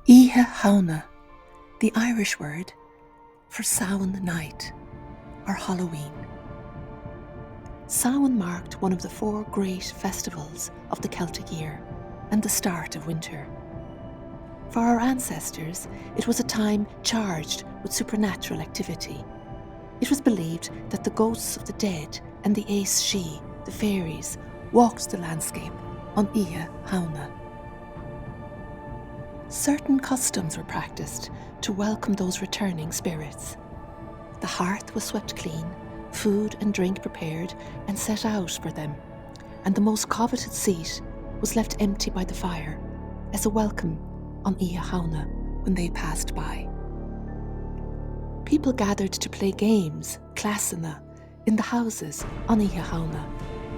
Oiche Shamhna, the Irish word for Samhain night or Halloween. Samhain marked one of the 4 great festivals of the Celtic year and the start of winter. For our ancestors, it was a time charged with supernatural activity. It was believed that the ghosts of the dead and the Oiche, the fairies, walked the landscape on Oiche Shamhna. Certain customs were practiced to welcome those returning spirits. The hearth was swept clean, food and drink prepared and set out for them, and the most coveted seat was left empty by the fire as a welcome on Oiche Shamhna when they passed by. People gathered to play games, clasanna, in the houses on Oiche Shamhna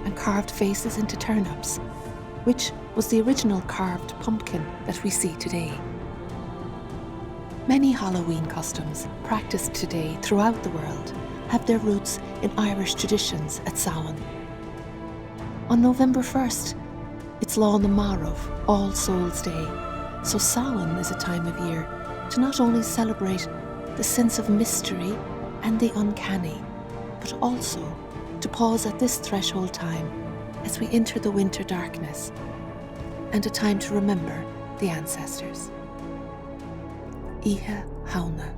and carved faces into turnips, which was the original carved pumpkin that we see today. Many Halloween customs practiced today throughout the world have their roots in Irish traditions at Samhain. On November 1st, it's Lán na Marbh, All Souls' Day, so Samhain is a time of year to not only celebrate the sense of mystery and the uncanny, but also to pause at this threshold time as we enter the winter darkness, and a time to remember the ancestors. Oiche Shamhna.